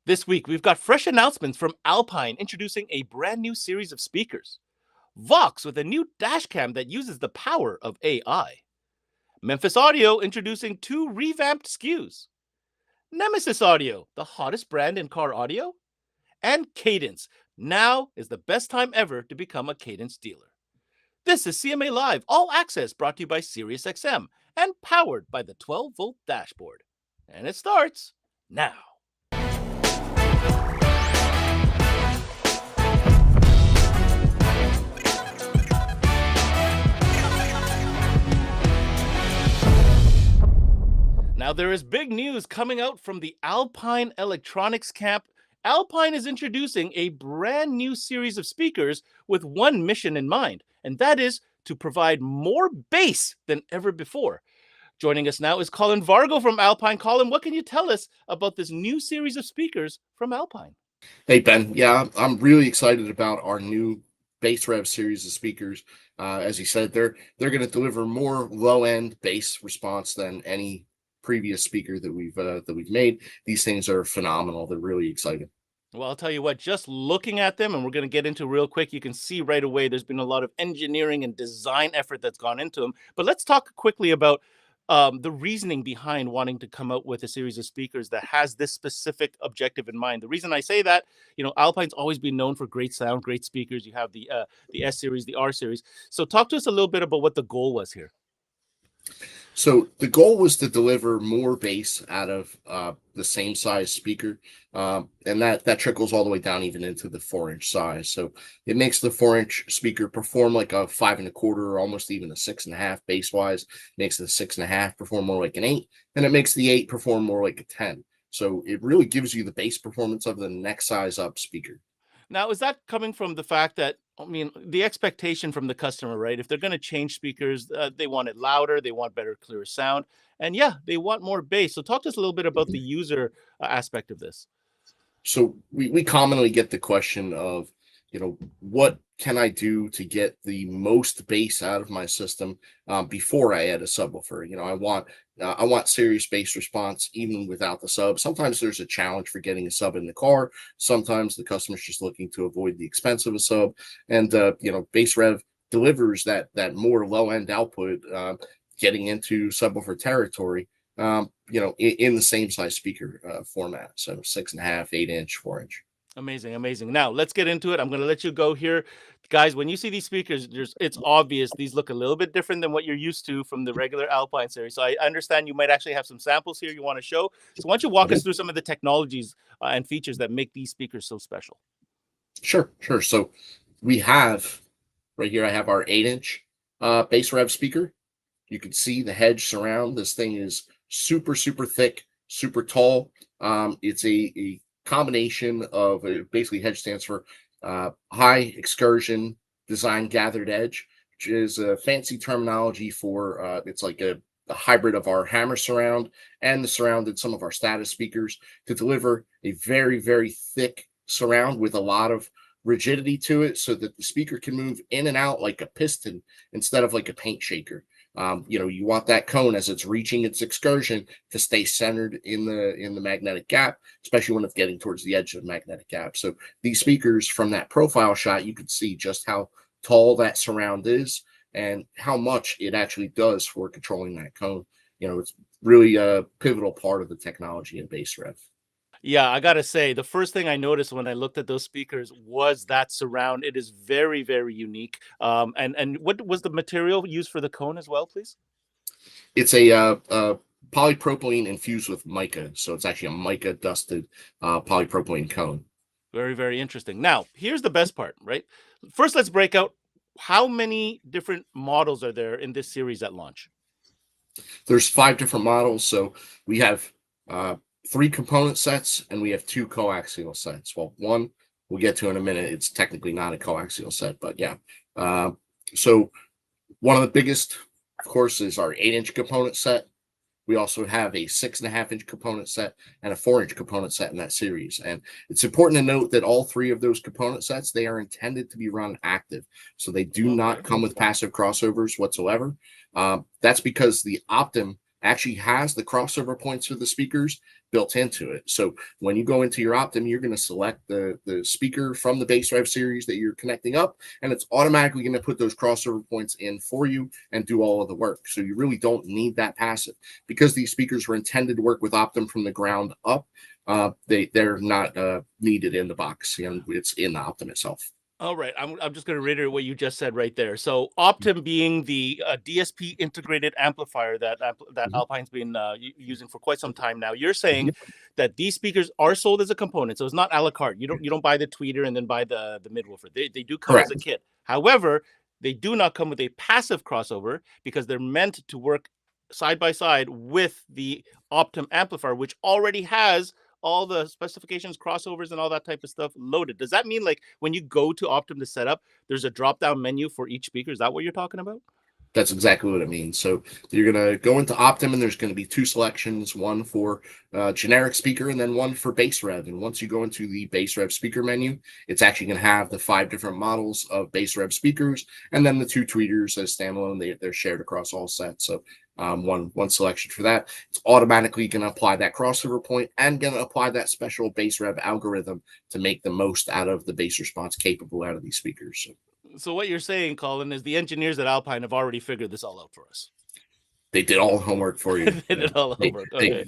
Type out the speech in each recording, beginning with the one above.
This week, we've got fresh announcements from Alpine introducing a brand new series of speakers. VOXX with a new dashcam that uses the power of AI. Memphis Audio introducing two revamped SKUs. Nemesis Audio, the hottest brand in car audio. And Cadence. Now is the best time ever to become a Cadence dealer. This is CMA Live, all access brought to you by SiriusXM and powered by the 12-volt dashboard. And it starts now. Now, there is big news coming out from the Alpine electronics camp. Alpine is introducing a brand new series of speakers with one mission in mind, and that is to provide more bass than ever before. Joining us now is Colin Vargo from Alpine. Colin, what can you tell us about this new series of speakers from Alpine? Hey, Ben. Yeah, I'm really excited about our new bass rev series of speakers. As you said, they're going to deliver more low-end bass response than any previous speaker that we've made. These things are phenomenal. They're really exciting. Well, I'll tell you what, just looking at them, and we're going to get into real quick, you can see right away there's been a lot of engineering and design effort that's gone into them. But let's talk quickly about the reasoning behind wanting to come out with a series of speakers that has this specific objective in mind. The reason I say that, Alpine's always been known for great sound, great speakers. You have the S series, the R series. So talk to us a little bit about what the goal was here. So the goal was to deliver more bass out of the same size speaker, and that trickles all the way down even into the 4-inch size. So it makes the 4-inch speaker perform like a 5 1/4, or almost even a 6.5 bass wise. Makes the 6.5 perform more like an 8, and it makes the 8 perform more like a 10. So it really gives you the bass performance of the next size up speaker. Now, is that coming from the fact that, the expectation from the customer, right? If they're going to change speakers, they want it louder, they want better, clearer sound, and yeah, they want more bass. So talk to us a little bit about the user aspect of this. So we commonly get the question of, what can I do to get the most bass out of my system before I add a subwoofer? I want serious bass response even without the sub. Sometimes there's a challenge for getting a sub in the car. Sometimes the customer's just looking to avoid the expense of a sub, and bass rev delivers that more low end output, getting into subwoofer territory. In the same size speaker format, so 6.5, 8-inch, 4-inch. Amazing. Now let's get into it. I'm going to let you go here, guys. When you see these speakers, it's obvious these look a little bit different than what you're used to from the regular Alpine series. So I understand you might actually have some samples here you want to show. So why don't you walk us through some of the technologies and features that make these speakers so special? Sure. So we have right here, I have our 8-inch bass rev speaker. You can see the hedge surround. This thing is super thick, super tall. It's a combination of basically hedge stands for high excursion design gathered edge, which is a fancy terminology for it's like a hybrid of our hammer surround and the surround in some of our status speakers to deliver a very thick surround with a lot of rigidity to it, so that the speaker can move in and out like a piston instead of like a paint shaker. You want that cone as it's reaching its excursion to stay centered in the magnetic gap, especially when it's getting towards the edge of the magnetic gap. So these speakers, from that profile shot, you can see just how tall that surround is and how much it actually does for controlling that cone. It's really a pivotal part of the technology in bass rev. Yeah, I gotta say, the first thing I noticed when I looked at those speakers was that surround. It is very unique. And what was the material used for the cone as well, please? It's a polypropylene infused with mica, so it's actually a mica dusted polypropylene cone. Very interesting. Now, here's the best part, right? First, let's break out how many different models are there in this series at launch. There's 5 different models, so we have 3 component sets, and we have 2 coaxial sets. Well, one we'll get to in a minute. It's technically not a coaxial set, but yeah. So one of the biggest, of course, is our 8-inch component set. We also have a 6.5-inch component set and a 4-inch component set in that series. And it's important to note that all 3 of those component sets, they are intended to be run active. So they do not come with passive crossovers whatsoever. That's because the Optim actually has the crossover points for the speakers built into it. So when you go into your Optim, you're going to select the speaker from the Bass Rev series that you're connecting up, and it's automatically going to put those crossover points in for you and do all of the work. So you really don't need that passive, because these speakers were intended to work with Optim from the ground up. They're not needed in the box. It's in the Optim itself. All right, I'm just going to reiterate what you just said right there. So Optim being the DSP integrated amplifier that Alpine's been using for quite some time now, you're saying that these speakers are sold as a component, so it's not a la carte. You don't buy the tweeter and then buy the midwoofer. They do come as a kit. However, they do not come with a passive crossover, because they're meant to work side by side with the Optim amplifier, which already has all the specifications, crossovers, and all that type of stuff loaded. Does that mean, like, when you go to Optim to set up, there's a drop-down menu for each speaker? Is that what you're talking about? That's exactly what it means. So you're going to go into Optim, and there's going to be two selections, one for generic speaker and then one for Bass Rev. And once you go into the Bass Rev speaker menu, it's actually going to have the 5 different models of Bass Rev speakers, and then the 2 tweeters as standalone. They're shared across all sets. So one selection for that. It's automatically going to apply that crossover point and going to apply that special Bass Rev algorithm to make the most out of the bass response capable out of these speakers. So what you're saying, Colin, is the engineers at Alpine have already figured this all out for us. They did all the homework for you. They did all the homework. Okay.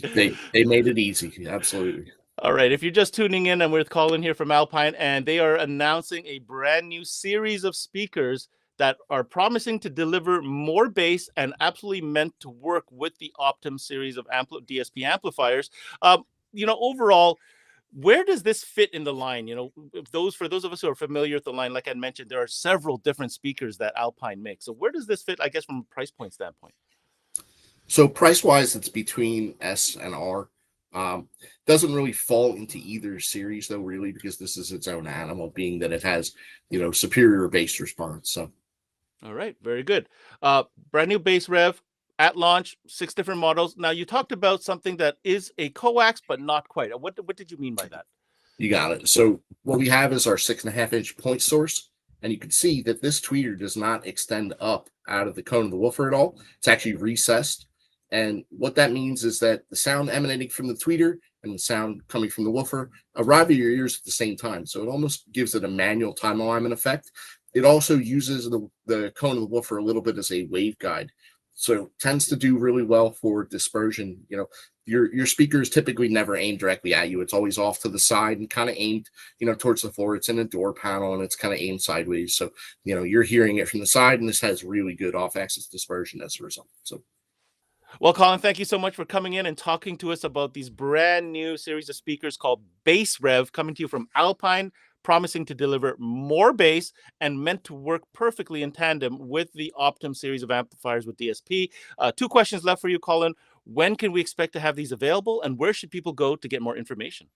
They made it easy. Absolutely. All right. If you're just tuning in, I'm with Colin here from Alpine, and they are announcing a brand new series of speakers that are promising to deliver more bass and absolutely meant to work with the Optim series of DSP amplifiers. Overall, where does this fit in the line? For those of us who are familiar with the line, like I mentioned, there are several different speakers that Alpine makes. So where does this fit, I guess, from a price point standpoint? So price-wise, it's between S and R. Doesn't really fall into either series, though, really, because this is its own animal, being that it has, superior bass response. So, all right, very good. Brand new Bass Rev at launch, 6 different models. Now, you talked about something that is a coax, but not quite. What did you mean by that? You got it. So what we have is our 6.5-inch point source, and you can see that this tweeter does not extend up out of the cone of the woofer at all. It's actually recessed. And what that means is that the sound emanating from the tweeter and the sound coming from the woofer arrive at your ears at the same time. So it almost gives it a manual time alignment effect. It also uses the cone of the woofer a little bit as a waveguide. So tends to do really well for dispersion. Your speakers typically never aim directly at you. It's always off to the side and kind of aimed, towards the floor. It's in a door panel and it's kind of aimed sideways. So, you're hearing it from the side, and this has really good off-axis dispersion as a result. So. Well, Colin, thank you so much for coming in and talking to us about these brand new series of speakers called Bass Rev, coming to you from Alpine, promising to deliver more bass and meant to work perfectly in tandem with the Optim series of amplifiers with DSP. 2 questions left for you, Colin. When can we expect to have these available, and where should people go to get more information?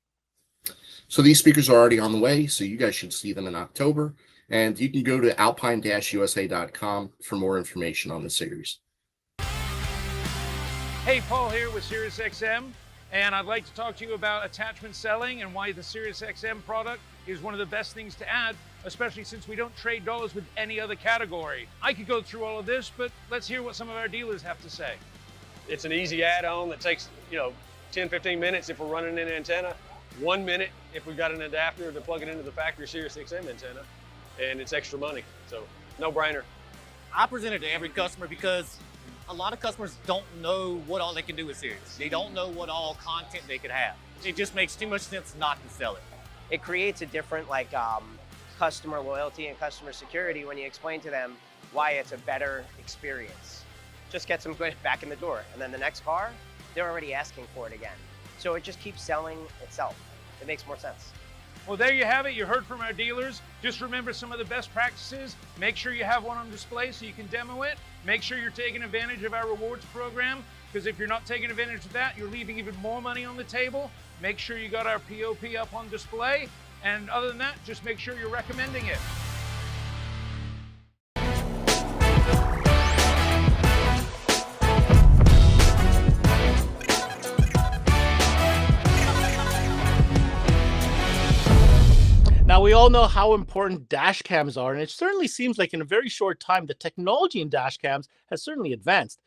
So these speakers are already on the way, so you guys should see them in October. And you can go to alpine-usa.com for more information on the series. Hey, Paul here with SiriusXM, and I'd like to talk to you about attachment selling and why the SiriusXM product is one of the best things to add, especially since we don't trade dollars with any other category. I could go through all of this, but let's hear what some of our dealers have to say. It's an easy add-on that takes, 10, 15 minutes if we're running an antenna, 1 minute if we've got an adapter to plug it into the factory SiriusXM antenna, and it's extra money, so no brainer. I present it to every customer because a lot of customers don't know what all they can do with Sirius. They don't know what all content they could have. It just makes too much sense not to sell it. It creates a different customer loyalty and customer security when you explain to them why it's a better experience. Just gets them back in the door. And then the next car, they're already asking for it again. So it just keeps selling itself. It makes more sense. Well, there you have it. You heard from our dealers. Just remember some of the best practices. Make sure you have one on display so you can demo it. Make sure you're taking advantage of our rewards program, because if you're not taking advantage of that, you're leaving even more money on the table. Make sure you got our POP up on display. And other than that, just make sure you're recommending it. Now, we all know how important dash cams are, and it certainly seems like in a very short time, the technology in dash cams has certainly advanced.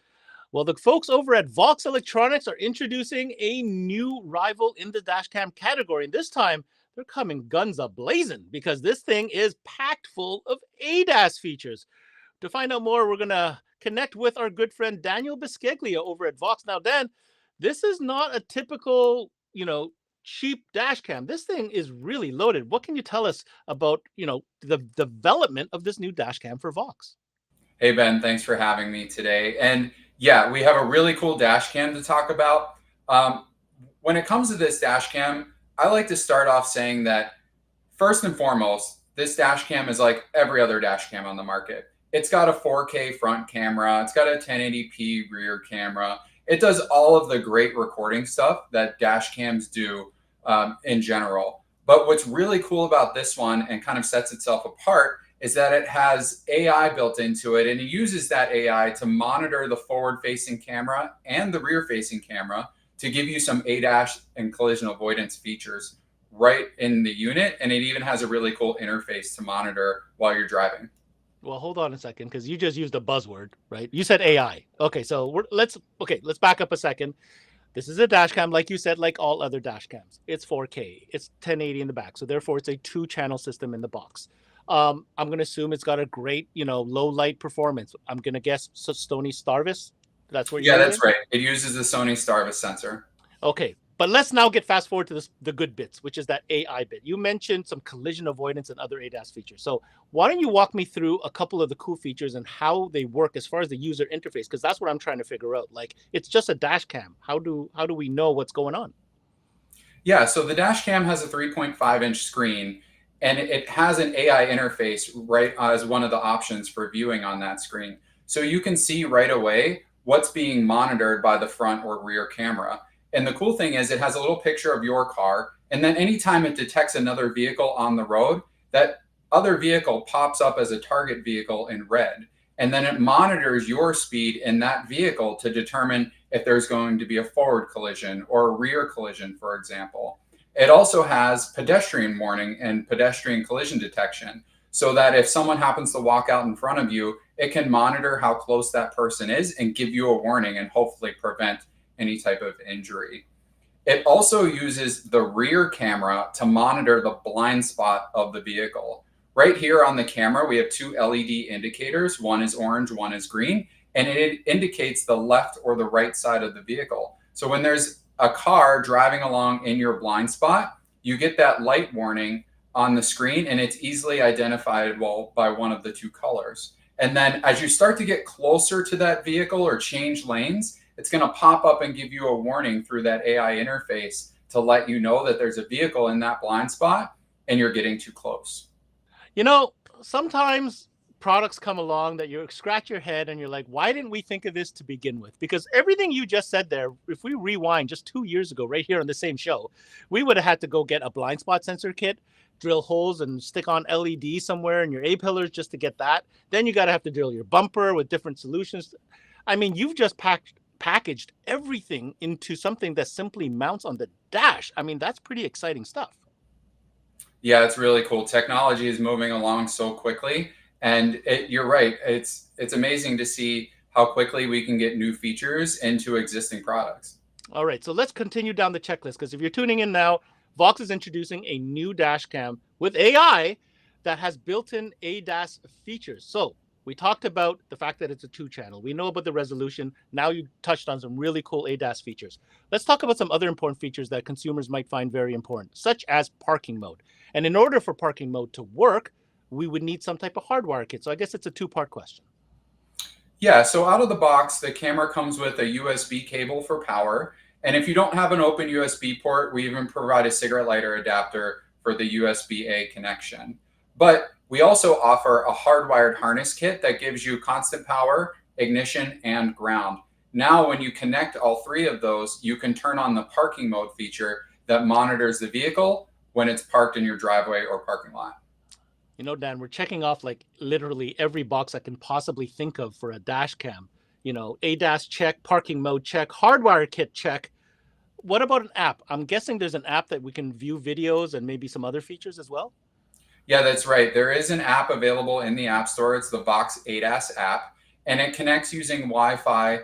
Well, the folks over at VOXX Electronics are introducing a new rival in the dashcam category. And this time, they're coming guns a-blazing because this thing is packed full of ADAS features. To find out more, we're going to connect with our good friend Daniel Bisceglia over at VOXX. Now, Dan, this is not a typical, cheap dash cam. This thing is really loaded. What can you tell us about, the development of this new dash cam for VOXX? Hey, Ben, thanks for having me today. And yeah, we have a really cool dash cam to talk about. When it comes to this dash cam, I like to start off saying that first and foremost, this dash cam is like every other dash cam on the market. It's got a 4K front camera. It's got a 1080p rear camera. It does all of the great recording stuff that dash cams do in general. But what's really cool about this one and kind of sets itself apart is that it has AI built into it, and it uses that AI to monitor the forward-facing camera and the rear-facing camera to give you some ADAS and collision avoidance features right in the unit. And it even has a really cool interface to monitor while you're driving. Well, hold on a second, because you just used a buzzword, right? You said AI. Okay, so let's back up a second. This is a dash cam, like you said, like all other dash cams. It's 4K. It's 1080 in the back, so therefore it's a 2-channel system in the box. I'm going to assume it's got a great, low light performance. I'm going to guess Sony Starvis. That's what you're Yeah, that's right. It uses the Sony Starvis sensor. Okay, but let's now get fast forward to the good bits, which is that AI bit. You mentioned some collision avoidance and other ADAS features. So why don't you walk me through a couple of the cool features and how they work as far as the user interface? Because that's what I'm trying to figure out. Like, it's just a dash cam. How do we know what's going on? Yeah, so the dash cam has a 3.5-inch screen, and it has an AI interface right as one of the options for viewing on that screen. So you can see right away what's being monitored by the front or rear camera. And the cool thing is it has a little picture of your car. And then anytime it detects another vehicle on the road, that other vehicle pops up as a target vehicle in red. And then it monitors your speed in that vehicle to determine if there's going to be a forward collision or a rear collision, for example. It also has pedestrian warning and pedestrian collision detection, so that if someone happens to walk out in front of you, it can monitor how close that person is and give you a warning and hopefully prevent any type of injury. It also uses the rear camera to monitor the blind spot of the vehicle. Right here on the camera, we have 2 LED indicators. One is orange, one is green, and it indicates the left or the right side of the vehicle. So when there's a car driving along in your blind spot, you get that light warning on the screen, and it's easily identifiable by one of the 2 colors. And then as you start to get closer to that vehicle or change lanes, it's going to pop up and give you a warning through that AI interface to let you know that there's a vehicle in that blind spot and you're getting too close. Sometimes products come along that you scratch your head and you're like, why didn't we think of this to begin with? Because everything you just said there, if we rewind just 2 years ago, right here on the same show, we would have had to go get a blind spot sensor kit, drill holes and stick on LED somewhere in your A-pillars just to get that. Then you got to have to drill your bumper with different solutions. I mean, you've just packaged everything into something that simply mounts on the dash. I mean, that's pretty exciting stuff. Yeah, it's really cool. Technology is moving along so quickly. And you're right. It's amazing to see how quickly we can get new features into existing products. All right, so let's continue down the checklist, because if you're tuning in now, VOXX is introducing a new dash cam with AI that has built-in ADAS features. So we talked about the fact that it's a 2-channel. We know about the resolution. Now you touched on some really cool ADAS features. Let's talk about some other important features that consumers might find very important, such as parking mode. And in order for parking mode to work, we would need some type of hardwire kit. So I guess it's a 2-part question. Yeah, so out of the box, the camera comes with a USB cable for power. And if you don't have an open USB port, we even provide a cigarette lighter adapter for the USB-A connection. But we also offer a hardwired harness kit that gives you constant power, ignition, and ground. Now, when you connect all 3 of those, you can turn on the parking mode feature that monitors the vehicle when it's parked in your driveway or parking lot. Dan, we're checking off like literally every box I can possibly think of for a dash cam. ADAS check, parking mode check, hardwire kit check. What about an app? I'm guessing there's an app that we can view videos and maybe some other features as well. Yeah, that's right. There is an app available in the App Store. It's the VOXX ADAS app, and it connects using Wi-Fi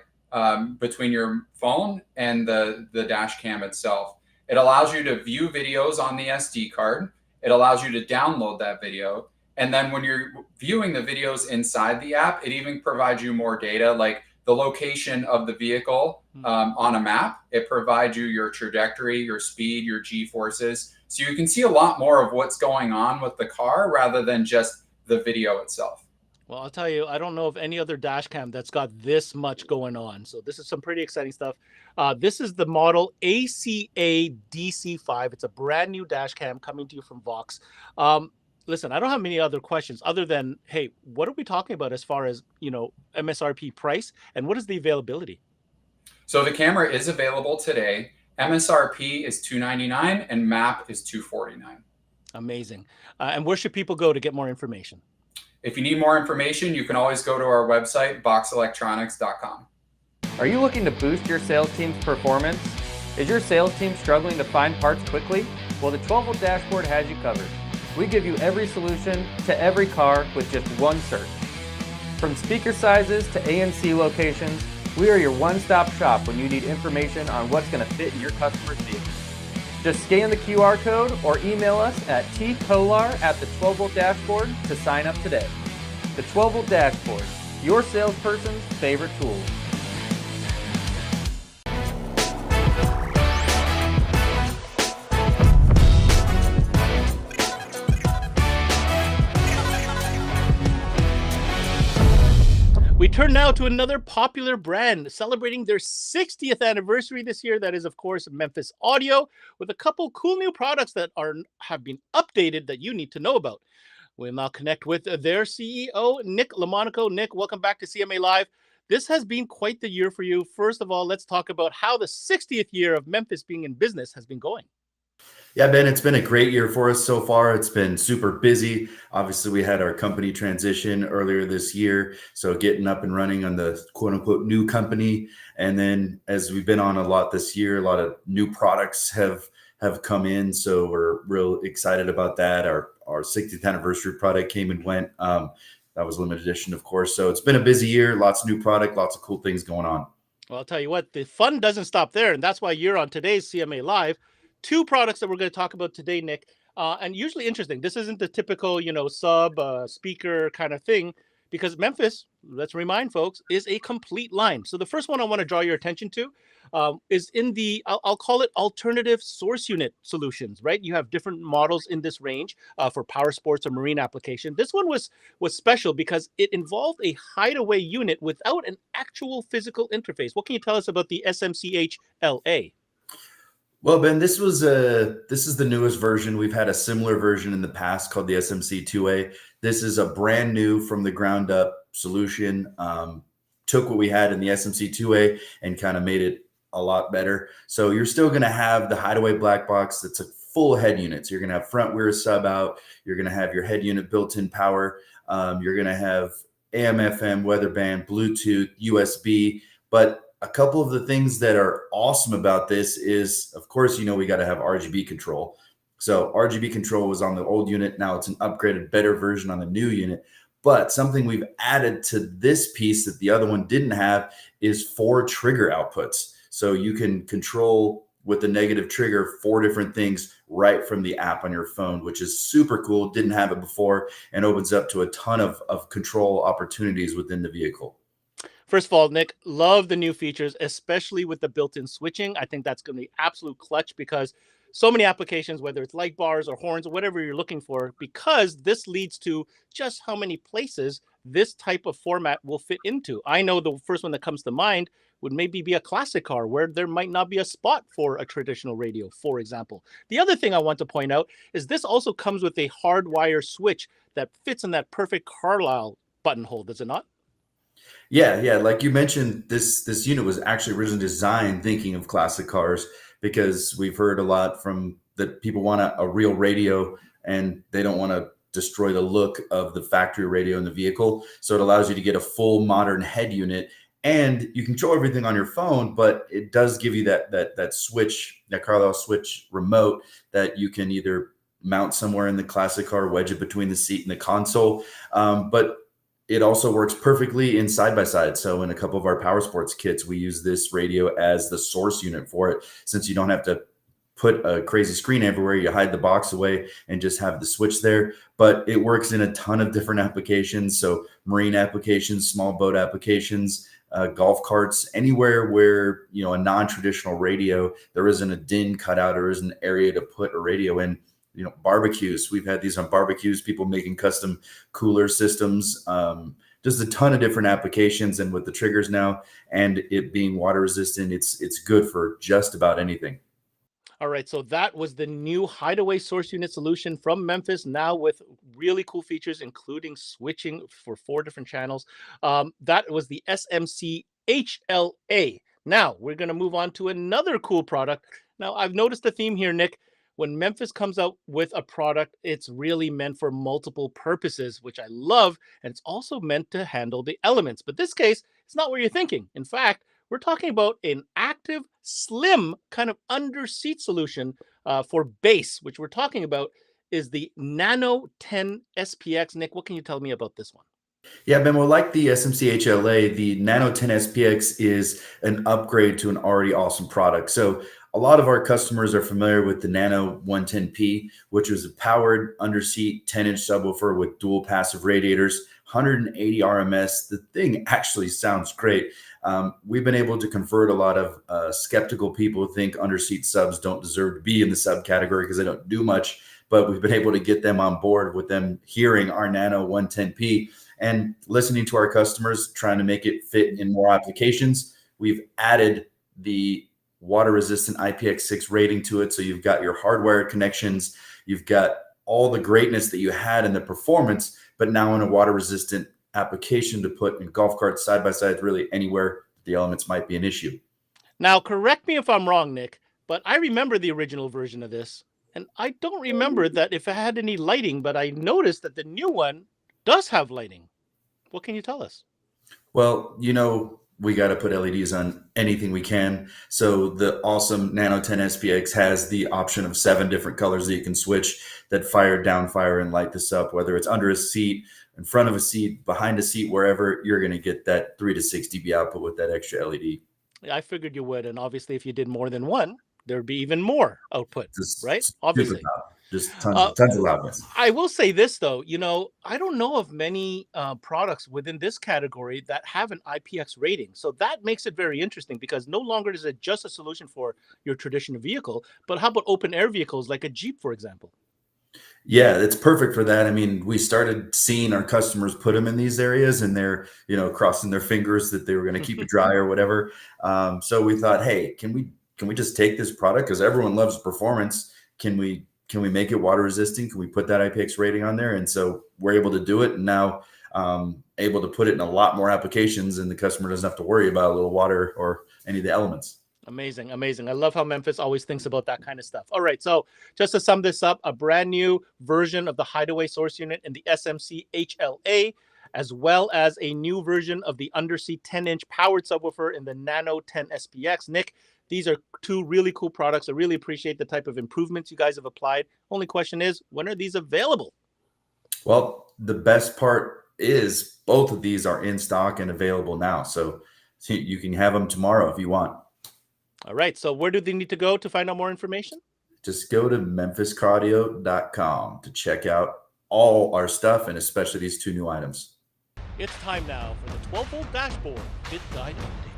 between your phone and the dash cam itself. It allows you to view videos on the SD card. It allows you to download that video. And then when you're viewing the videos inside the app, it even provides you more data, like the location of the vehicle on a map. It provides you your trajectory, your speed, your G-forces. So you can see a lot more of what's going on with the car rather than just the video itself. Well, I'll tell you, I don't know of any other dash cam that's got this much going on. So this is some pretty exciting stuff. This is the model ACA DC5. It's a brand new dash cam coming to you from VOXX. Listen, I don't have many other questions other than, hey, what are we talking about as far as, MSRP price, and what is the availability? So the camera is available today. MSRP is $299 and MAP is $249. Amazing. And where should people go to get more information? If you need more information, you can always go to our website, voxelectronics.com. Are you looking to boost your sales team's performance? Is your sales team struggling to find parts quickly? Well, the 12-volt dashboard has you covered. We give you every solution to every car with just one search. From speaker sizes to ANC locations, we are your one-stop shop when you need information on what's going to fit in your customer's vehicle. Just scan the QR code or email us at tkolar@the12volt dashboard to sign up today. The 12-volt dashboard, your salesperson's favorite tool. We turn now to another popular brand celebrating their 60th anniversary this year. That is, of course, Memphis Audio, with a couple cool new products that have been updated that you need to know about. We'll now connect with their CEO, Nick Lamonaco. Nick, welcome back to CMA Live. This has been quite the year for you. First of all, let's talk about how the 60th year of Memphis being in business has been going. Yeah, Ben, it's been a great year for us so far. It's been super busy. Obviously, we had our company transition earlier this year, so getting up and running on the quote-unquote new company. And then as we've been on a lot this year, a lot of new products have come in, so we're real excited about that. Our 60th anniversary product came and went. That was limited edition, of course. So it's been a busy year, lots of new product, lots of cool things going on. Well, I'll tell you what, the fun doesn't stop there, and that's why you're on today's CMA Live. Two products that we're going to talk about today, Nick, and usually interesting. This isn't the typical, sub speaker kind of thing, because Memphis, let's remind folks, is a complete line. So the first one I want to draw your attention to is in the, I'll call it alternative source unit solutions, right? You have different models in this range for power sports or marine application. This one was special because it involved a hideaway unit without an actual physical interface. What can you tell us about the SMCH-LA? Well, Ben, this is the newest version. We've had a similar version in the past called the SMC2A. This is a brand new from the ground up solution. Took what we had in the SMC2A and kind of made it a lot better. So you're still going to have the hideaway black box. That's a full head unit. So you're going to have front rear sub out. You're going to have your head unit built-in power. You're going to have AM, FM, weather band, Bluetooth, USB, but a couple of the things that are awesome about this is, of course, we got to have RGB control. So RGB control was on the old unit. Now it's an upgraded, better version on the new unit. But something we've added to this piece that the other one didn't have is 4 trigger outputs. So you can control with the negative trigger 4 different things right from the app on your phone, which is super cool. Didn't have it before and opens up to a ton of control opportunities within the vehicle. First of all, Nick, love the new features, especially with the built-in switching. I think that's going to be absolute clutch because so many applications, whether it's light bars or horns or whatever you're looking for, because this leads to just how many places this type of format will fit into. I know the first one that comes to mind would maybe be a classic car where there might not be a spot for a traditional radio, for example. The other thing I want to point out is this also comes with a hardwire switch that fits in that perfect Carlisle buttonhole, does it not? Yeah. Like you mentioned, this unit was actually originally designed thinking of classic cars because we've heard a lot from that people want a real radio and they don't want to destroy the look of the factory radio in the vehicle. So it allows you to get a full modern head unit and you control everything on your phone, but it does give you that switch, that Carlisle switch remote that you can either mount somewhere in the classic car, wedge it between the seat and the console. But it also works perfectly in side-by-side. So in a couple of our power sports kits, we use this radio as the source unit for it, since you don't have to put a crazy screen everywhere. You hide the box away and just have the switch there. But it works in a ton of different applications. So marine applications, small boat applications, golf carts, anywhere where, you know, a non-traditional radio, there isn't a DIN cutout or isn't an area to put a radio in. You know, barbecues. We've had these on barbecues, people making custom cooler systems, just a ton of different applications. And with the triggers now and it being water resistant, it's good for just about anything. All right, so that was the new hideaway source unit solution from Memphis, now with really cool features, including switching for 4 different channels. That was the SMC HLA. Now we're going to move on to another cool product. Now, I've noticed a theme here, Nick. When Memphis comes out with a product, it's really meant for multiple purposes, which I love. And it's also meant to handle the elements. But this case, it's not what you're thinking. In fact, we're talking about an active, slim kind of under seat solution for bass, which we're talking about is the Nano 10 SPX. Nick, what can you tell me about this one? Yeah, Ben, well, like the SMC HLA, the Nano 10 SPX is an upgrade to an already awesome product. So a lot of our customers are familiar with the Nano 110P, which was a powered underseat 10-inch subwoofer with dual passive radiators, 180 RMS. The thing actually sounds great. We've been able to convert a lot of skeptical people who think underseat subs don't deserve to be in the subcategory because they don't do much, but we've been able to get them on board with them hearing our Nano 110P and listening to our customers, trying to make it fit in more applications. We've added the water resistant IPX6 rating to it. So you've got your hardwired connections, you've got all the greatness that you had in the performance, but now in a water resistant application to put in golf carts, side by sides, really anywhere the elements might be an issue. Now, correct me if I'm wrong, Nick, but I remember the original version of this, and I don't remember that if it had any lighting, but I noticed that the new one does have lighting. What can you tell us? Well, you know, we got to put LEDs on anything we can. So the awesome Nano 10 SPX has the option of 7 different colors that you can switch that fire, down fire, and light this up, whether it's under a seat, in front of a seat, behind a seat, wherever. You're going to get that 3 to 6 dB output with that extra LED. I figured you would. And obviously, if you did more than one, there'd be even more output, right? Obviously. Just tons of loudness. I will say this, though, you know, I don't know of many products within this category that have an IPX rating. So that makes it very interesting because no longer is it just a solution for your traditional vehicle, but how about open air vehicles like a Jeep, for example? Yeah, it's perfect for that. I mean, we started seeing our customers put them in these areas and they're, you know, crossing their fingers that they were going to keep it dry or whatever. So we thought, hey, can we just take this product? Because everyone loves performance. Can we make it water resistant? Can we put that IPX rating on there? And so we're able to do it and now able to put it in a lot more applications and the customer doesn't have to worry about a little water or any of the elements. Amazing, amazing. I love how Memphis always thinks about that kind of stuff. All right, so just to sum this up, a brand new version of the hideaway source unit in the SMC HLA, as well as a new version of the underseat 10-inch powered subwoofer in the Nano 10 SPX. Nick, these are 2 really cool products. I really appreciate the type of improvements you guys have applied. Only question is, when are these available? Well, the best part is both of these are in stock and available now. So you can have them tomorrow if you want. All right. So where do they need to go to find out more information? Just go to memphiscardio.com to check out all our stuff and especially these 2 new items. It's time now for the 12-volt dashboard fit guide update.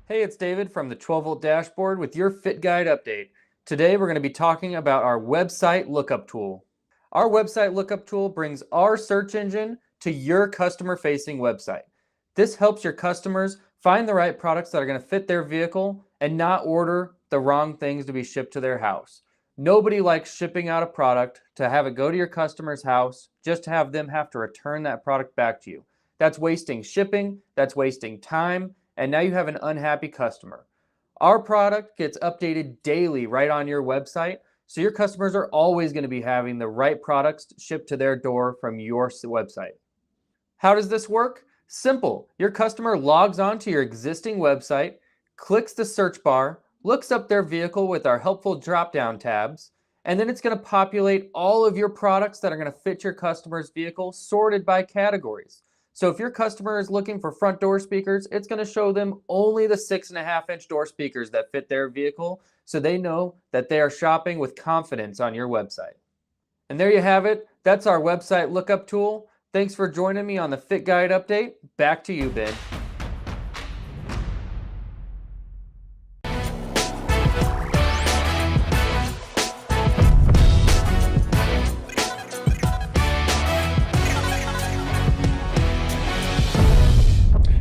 Hey, it's David from the 12-volt dashboard with your fit guide update. Today, we're going to be talking about our website lookup tool. Our website lookup tool brings our search engine to your customer-facing website. This helps your customers find the right products that are going to fit their vehicle and not order the wrong things to be shipped to their house. Nobody likes shipping out a product to have it go to your customer's house just to have them have to return that product back to you. That's wasting shipping, that's wasting time, and now you have an unhappy customer. Our product gets updated daily right on your website, so your customers are always going to be having the right products shipped to their door from your website. How does this work? Simple. Your customer logs on to your existing website, clicks the search bar, looks up their vehicle with our helpful drop-down tabs, and then it's going to populate all of your products that are going to fit your customer's vehicle sorted by categories. So if your customer is looking for front door speakers, it's going to show them only the 6.5-inch door speakers that fit their vehicle, so they know that they are shopping with confidence on your website. And there you have it. That's our website lookup tool. Thanks for joining me on the Fit Guide Update. Back to you, Ben.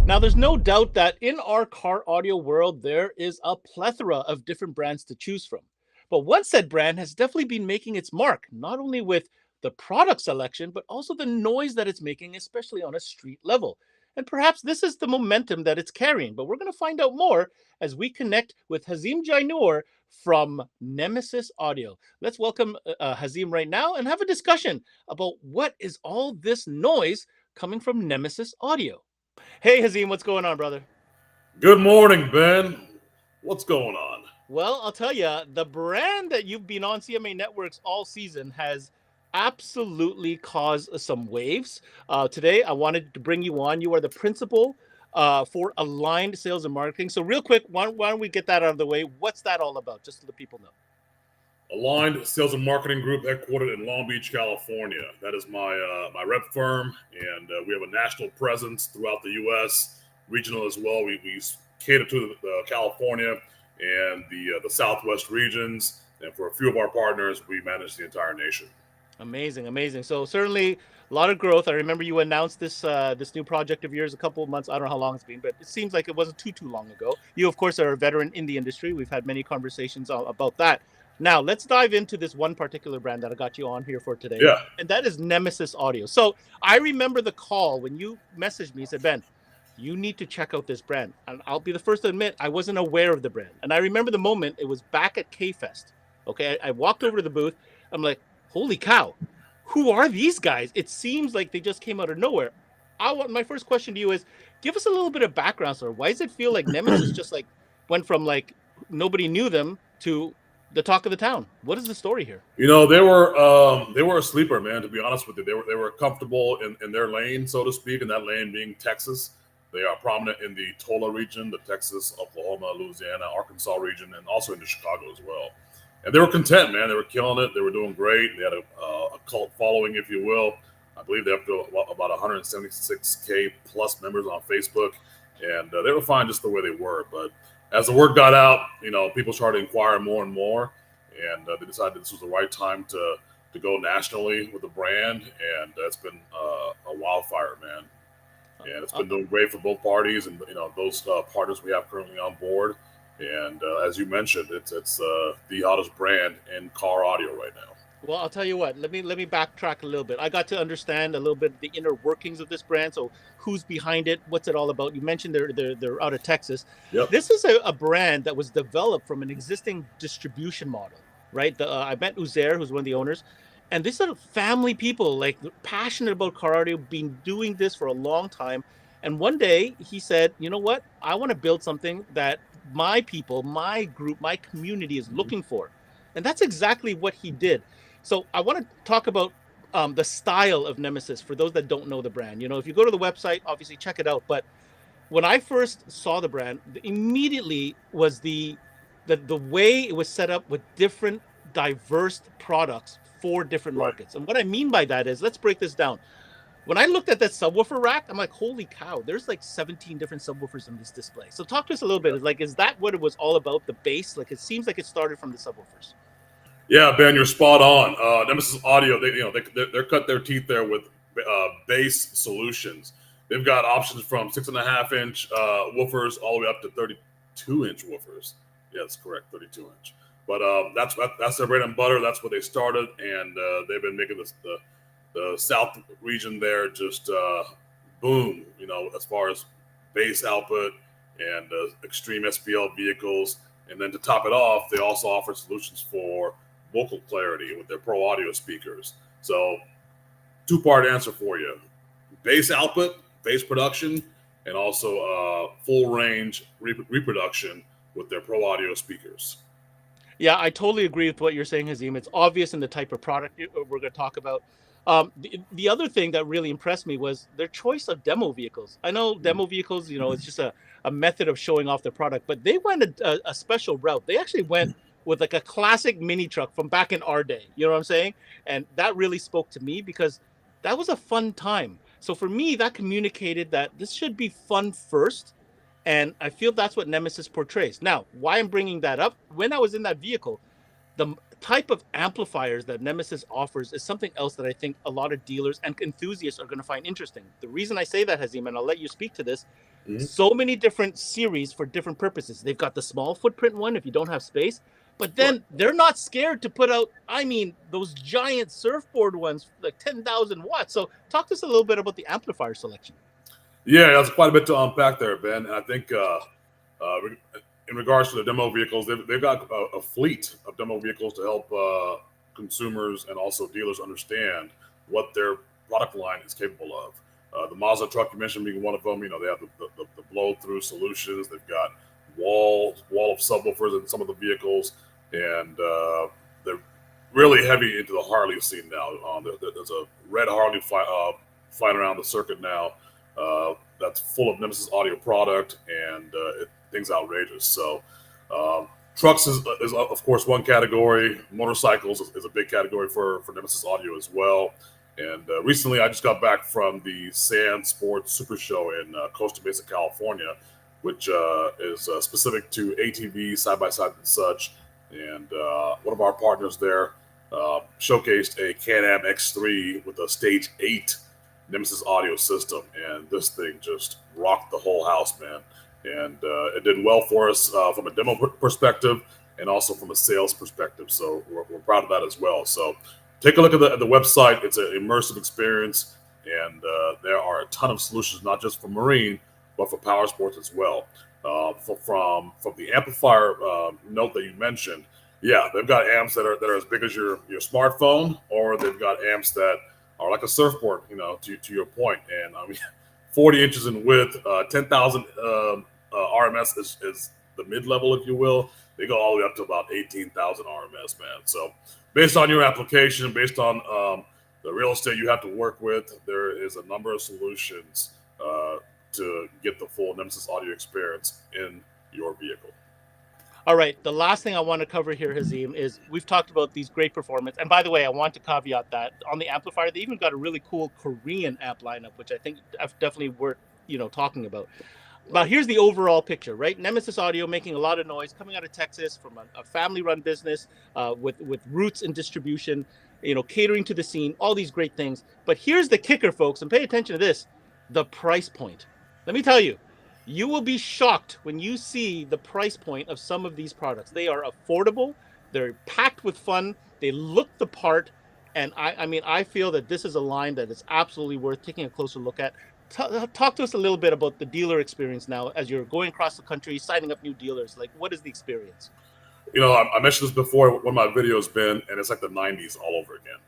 Now, there's no doubt that in our car audio world, there is a plethora of different brands to choose from. But one said brand has definitely been making its mark, not only with the product selection, but also the noise that it's making, especially on a street level. And perhaps this is the momentum that it's carrying. But we're going to find out more as we connect with Hazim Jainour from Nemesis Audio. Let's welcome Hazim right now and have a discussion about what is all this noise coming from Nemesis Audio. Hey, Hazim, what's going on, brother? Good morning, Ben. What's going on? Well, I'll tell you, the brand that you've been on CMA Networks all season has absolutely caused some waves. Today, I wanted to bring you on. You are the principal for Aligned Sales and Marketing. So real quick, why don't we get that out of the way? What's that all about, just so the people know? Aligned Sales and Marketing Group, headquartered in Long Beach, California. That is my rep firm, and we have a national presence throughout the U.S., regional as well. We cater to the California and the Southwest regions, and for a few of our partners, we manage the entire nation. Amazing, amazing. So certainly a lot of growth. I remember you announced this this new project of yours a couple of months. I don't know how long it's been, but it seems like it wasn't too long ago. You, of course, are a veteran in the industry. We've had many conversations about that. Now, let's dive into this one particular brand that I got you on here for today. Yeah. And that is Nemesis Audio. So I remember the call when you messaged me, said, Ben, you need to check out this brand. And I'll be the first to admit, I wasn't aware of the brand. And I remember the moment, it was back at K-Fest. Okay, I walked over to the booth. I'm like, holy cow, who are these guys? It seems like they just came out of nowhere. My first question to you is, give us a little bit of background, sir. Why does it feel like Nemesis just like went from like nobody knew them to the talk of the town? What is the story here? You know, they were a sleeper, man, to be honest with you. They were comfortable in their lane, so to speak, and that lane being Texas. They are prominent in the TOLA region, the Texas, Oklahoma, Louisiana, Arkansas region, and also in Chicago as well. And they were content, man. They were killing it. They were doing great. They had a cult following, if you will. I believe they have to about 176K plus members on Facebook. And they were fine just the way they were. But as the word got out, you know, people started to inquire more and more. And they decided this was the right time to go nationally with the brand. And it's been a wildfire, man. And it's been doing great for both parties and, you know, those partners we have currently on board. And as you mentioned, it's the hottest brand in car audio right now. Well, I'll tell you what. Let me backtrack a little bit. I got to understand a little bit the inner workings of this brand. So, who's behind it? What's it all about? You mentioned they're out of Texas. Yep. This is a brand that was developed from an existing distribution model, right? I met Uzair, who's one of the owners, and these are family people, like passionate about car audio, been doing this for a long time. And one day he said, "You know what? I want to build something that my people, my group, my community is looking for." And that's exactly what he did. So I want to talk about the style of Nemesis for those that don't know the brand. You know, if you go to the website, obviously check it out. But when I first saw the brand, immediately was the way it was set up with different diverse products for different markets. And what I mean by that is, let's break this down. When I looked at that subwoofer rack, I'm like, holy cow, there's like 17 different subwoofers in this display. So talk to us a little bit. Like, is that what it was all about, the bass? Like, it seems like it started from the subwoofers. Yeah, Ben, you're spot on. Nemesis Audio, they're cut their teeth there with bass solutions. They've got options from 6.5-inch woofers all the way up to 32-inch woofers. Yeah, that's correct, 32-inch. But that's their bread and butter. That's where they started, and they've been making the South region there just boom, you know, as far as bass output and extreme SPL vehicles. And then to top it off, they also offer solutions for vocal clarity with their Pro Audio speakers. So two-part answer for you. Bass output, bass production, and also full range reproduction with their Pro Audio speakers. Yeah, I totally agree with what you're saying, Hazim. It's obvious in the type of product we're going to talk about. The other thing that really impressed me was their choice of demo vehicles. I know demo vehicles, it's just a method of showing off the product, but they went a special route. They actually went with like a classic mini truck from back in our day. You know what I'm saying? And that really spoke to me because that was a fun time. So for me, that communicated that this should be fun first. And I feel that's what Nemesis portrays. Now, why I'm bringing that up, when I was in that vehicle, the type of amplifiers that Nemesis offers is something else that I think a lot of dealers and enthusiasts are going to find interesting. The reason I say that, Hazim, and I'll let you speak to this, so many different series for different purposes. They've got the small footprint one if you don't have space, but then they're not scared to put out, those giant surfboard ones, like 10,000 watts. So talk to us a little bit about the amplifier selection. Yeah, that's quite a bit to unpack there, Ben. And I think in regards to the demo vehicles, they've got a fleet of demo vehicles to help consumers and also dealers understand what their product line is capable of. The Mazda truck you mentioned being one of them, they have the blow-through solutions. They've got wall of subwoofers in some of the vehicles, and they're really heavy into the Harley scene now. There's a red Harley flying around the circuit now that's full of Nemesis audio product, and things outrageous. So trucks is of course one category. Motorcycles is a big category for Nemesis audio as well. And recently I just got back from the Sand Sports Super Show in Costa Mesa, California, which is specific to ATVs, side-by-side and such. And one of our partners there showcased a Can-Am X3 with a Stage 8 Nemesis audio system. And this thing just rocked the whole house, man. And it did well for us from a demo perspective and also from a sales perspective. So we're proud of that as well. So take a look at the website. It's an immersive experience, and there are a ton of solutions, not just for marine, but for power sports as well. From the amplifier note that you mentioned, yeah, they've got amps that are as big as your smartphone, or they've got amps that are like a surfboard, to your point. And 40 inches in width, 10,000 RMS is the mid-level, if you will. They go all the way up to about 18,000 RMS, man. So based on your application, based on the real estate you have to work with, there is a number of solutions to get the full Nemesis audio experience in your vehicle. All right, the last thing I want to cover here, Hazim, is we've talked about these great performance. And by the way, I want to caveat that on the amplifier, they even got a really cool Korean amp lineup, which I think definitely worth talking about. But here's the overall picture, right? Nemesis Audio making a lot of noise, coming out of Texas from a family-run business with roots in distribution, catering to the scene, all these great things. But here's the kicker, folks, and pay attention to this, the price point. Let me tell you, you will be shocked when you see the price point of some of these products. They are affordable, they're packed with fun, they look the part, and I feel that this is a line that is absolutely worth taking a closer look at. Talk to us a little bit about the dealer experience now as you're going across the country, signing up new dealers. Like, what is the experience? I mentioned this before, one of my videos, Ben, and it's like the 90s all over again.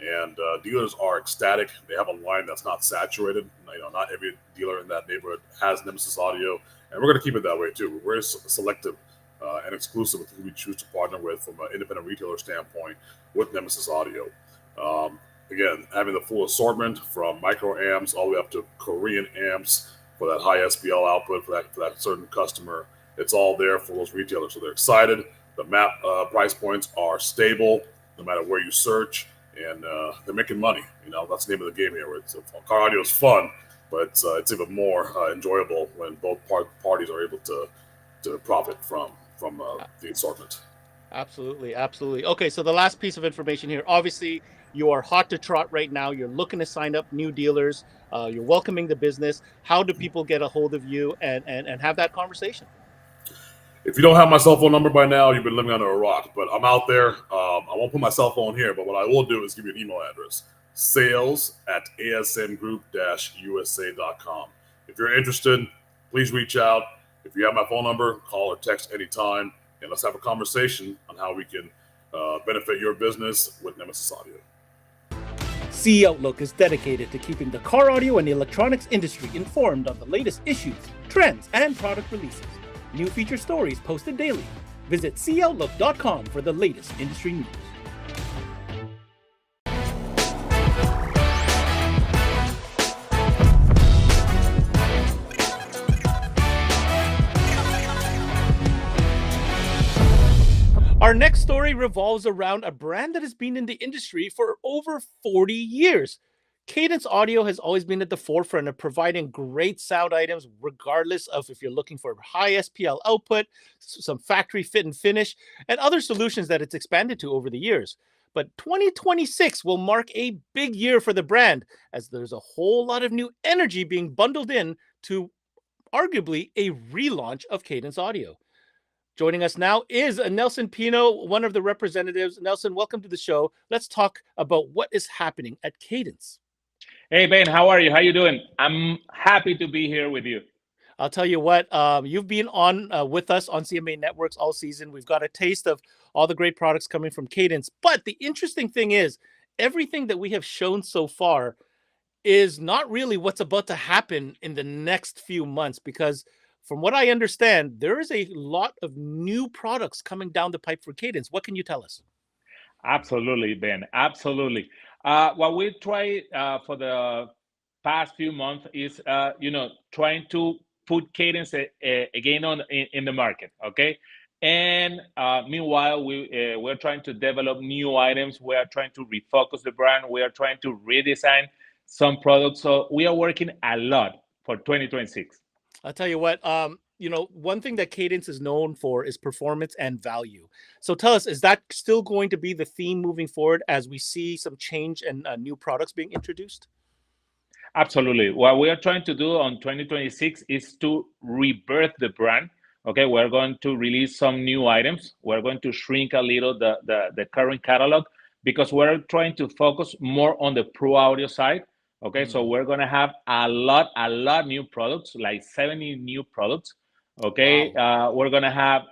And dealers are ecstatic. They have a line that's not saturated. Not every dealer in that neighborhood has Nemesis audio, and we're going to keep it that way too. We're very selective and exclusive with who we choose to partner with from an independent retailer standpoint with Nemesis audio. Again, having the full assortment from micro amps all the way up to Korean amps for that high SPL output for that certain customer. It's all there for those retailers, so they're excited. The map price points are stable no matter where you search. And they're making money. That's the name of the game here. Car audio is fun, but it's even more enjoyable when both parties are able to profit from the assortment. Absolutely. Okay, so the last piece of information here. Obviously, you are hot to trot right now. You're looking to sign up new dealers. You're welcoming the business. How do people get a hold of you and have that conversation? If you don't have my cell phone number by now, you've been living under a rock. But I'm out there. I won't put my cell phone here, but what I will do is give you an email address: sales@asmgroup-usa.com. If you're interested, please reach out. If you have my phone number, call or text anytime, and let's have a conversation on how we can benefit your business with Nemesis Audio. CE Outlook is dedicated to keeping the car audio and the electronics industry informed on the latest issues, trends, and product releases. New feature stories posted daily. Visit ceoutlook.com for the latest industry news. next story revolves around a brand that has been in the industry for over 40 years. Cadence Audio has always been at the forefront of providing great sound items, regardless of if you're looking for high SPL output, some factory fit and finish, and other solutions that it's expanded to over the years. But 2026 will mark a big year for the brand, as there's a whole lot of new energy being bundled in to arguably a relaunch of Cadence Audio. Joining us now is Nelson Pino, one of the representatives. Nelson, welcome to the show. Let's talk about what is happening at Cadence. Hey, Ben, how are you? How you doing? I'm happy to be here with you. I'll tell you what, you've been on with us on CMA Networks all season. We've got a taste of all the great products coming from Cadence. But the interesting thing is, everything that we have shown so far is not really what's about to happen in the next few months, because from what I understand, there is a lot of new products coming down the pipe for Cadence. What can you tell us? Absolutely, Ben. Absolutely. What we try for the past few months is, trying to put Cadence again in the market. Okay. And meanwhile, we're trying to develop new items. We are trying to refocus the brand. We are trying to redesign some products. So we are working a lot for 2026. I'll tell you what, one thing that Cadence is known for is performance and value. So tell us, is that still going to be the theme moving forward as we see some change and new products being introduced? Absolutely. What we are trying to do on 2026 is to rebirth the brand. Okay, we're going to release some new items. We're going to shrink a little the current catalog, because we're trying to focus more on the pro audio side. Okay, so we're gonna have a lot new products, like 70 new products. Okay, wow. We're gonna have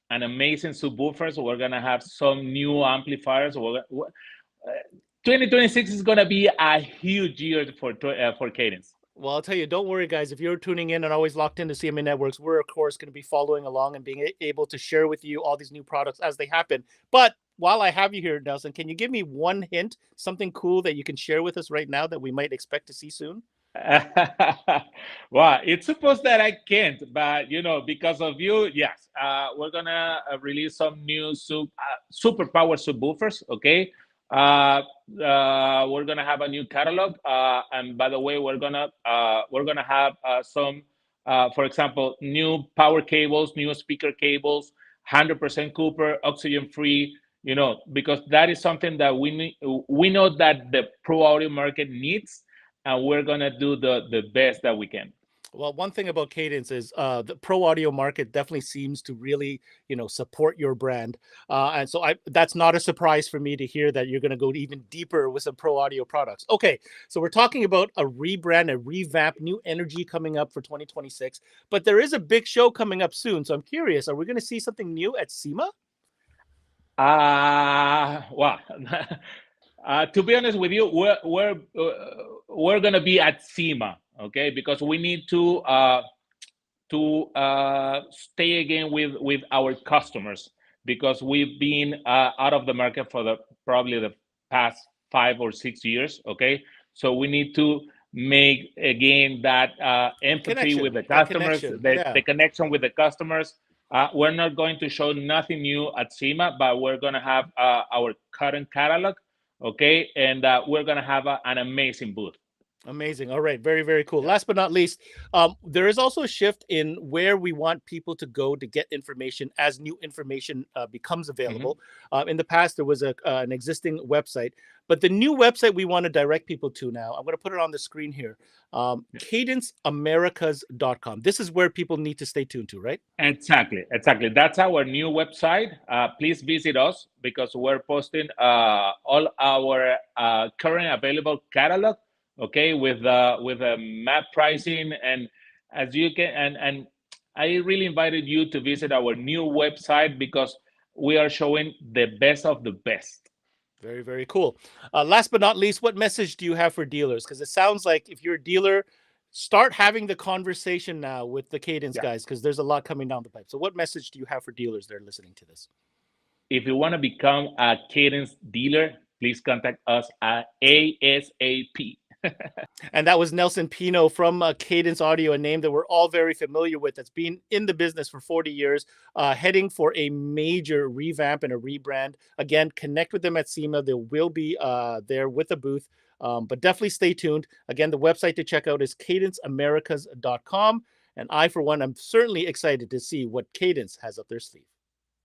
an amazing subwoofers. We're gonna have some new amplifiers. 2026 is gonna be a huge year for Cadence. Well, I'll tell you, don't worry, guys. If you're tuning in and always locked into CMA Networks, we're, of course, going to be following along and being able to share with you all these new products as they happen. But while I have you here, Nelson, can you give me one hint, something cool that you can share with us right now that we might expect to see soon? Well, it's supposed that I can't, but, because of you, yes. We're going to release some new super power subwoofers, okay? We're gonna have a new catalog, and by the way, we're gonna have some, for example, new power cables, new speaker cables, 100% Cooper, oxygen free. Because that is something that we need. We know that the pro audio market needs, and we're gonna do the best that we can. Well, one thing about Cadence is the pro audio market definitely seems to really, support your brand. And so that's not a surprise for me to hear that you're going to go even deeper with some pro audio products. Okay, so we're talking about a rebrand, a revamp, new energy coming up for 2026. But there is a big show coming up soon. So I'm curious, are we going to see something new at SEMA? Well, to be honest with you, we're going to be at SEMA. Okay, because we need to stay again with our customers, because we've been out of the market for probably the past 5 or 6 years. Okay, so we need to make again that empathy with the customers, the connection with the customers. We're not going to show nothing new at SEMA, but we're going to have our current catalog. Okay, and we're going to have an amazing booth. Amazing. All right. Very, very cool. Last but not least, there is also a shift in where we want people to go to get information as new information becomes available. In the past, there was an existing website, but the new website we want to direct people to now, I'm going to put it on the screen here, cadenceamericas.com. This is where people need to stay tuned to, right? Exactly. That's our new website. Please visit us, because we're posting all our current available catalog. Okay, with map pricing, and as you can, and I really invited you to visit our new website, because we are showing the best of the best. Very, very cool. Last but not least, what message do you have for dealers? Because it sounds like if you're a dealer, start having the conversation now with the Cadence guys, because there's a lot coming down the pipe. So what message do you have for dealers that are listening to this? If you want to become a Cadence dealer, please contact us at ASAP. And that was Nelson Pino from Cadence Audio, a name that we're all very familiar with, that's been in the business for 40 years, heading for a major revamp and a rebrand. Again, connect with them at SEMA. They will be there with a booth, but definitely stay tuned. Again, the website to check out is cadenceamericas.com. And I, for one, am certainly excited to see what Cadence has up their sleeve.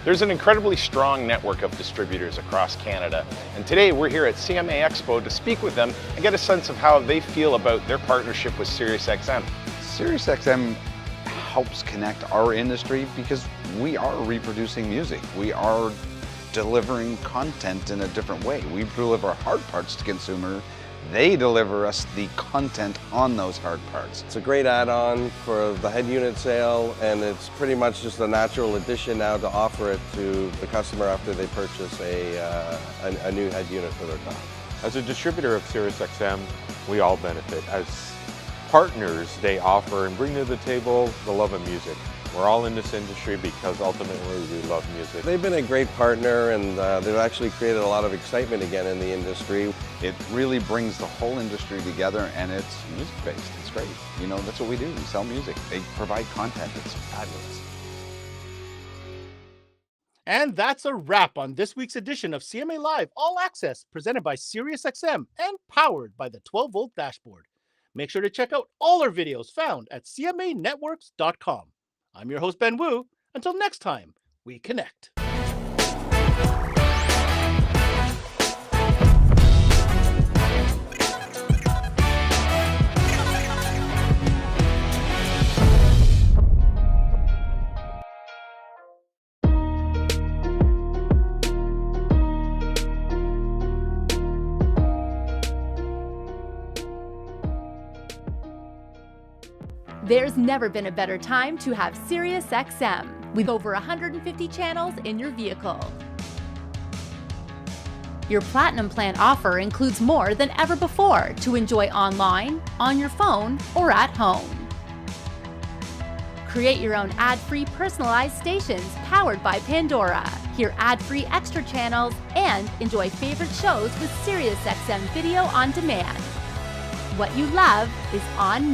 There's an incredibly strong network of distributors across Canada, and today we're here at CMA Expo to speak with them and get a sense of how they feel about their partnership with SiriusXM. SiriusXM helps connect our industry because we are reproducing music. We are delivering content in a different way. We deliver hard parts to consumer. They deliver us the content on those hard parts. It's a great add-on for the head unit sale, and it's pretty much just a natural addition now to offer it to the customer after they purchase a new head unit for their car. As a distributor of SiriusXM, we all benefit. As partners, they offer and bring to the table the love of music. We're all in this industry because ultimately we love music. They've been a great partner, and they've actually created a lot of excitement again in the industry. It really brings the whole industry together, and it's music-based. It's great. You know, that's what we do. We sell music. They provide content. It's fabulous. And that's a wrap on this week's edition of CMA Live All Access, presented by SiriusXM and powered by the 12-volt dashboard. Make sure to check out all our videos found at cmanetworks.com. I'm your host, Ben Wu. Until next time, we connect. There's never been a better time to have SiriusXM with over 150 channels in your vehicle. Your Platinum Plan offer includes more than ever before to enjoy online, on your phone, or at home. Create your own ad-free personalized stations powered by Pandora. Hear ad-free extra channels and enjoy favorite shows with SiriusXM Video on Demand. What you love is on now.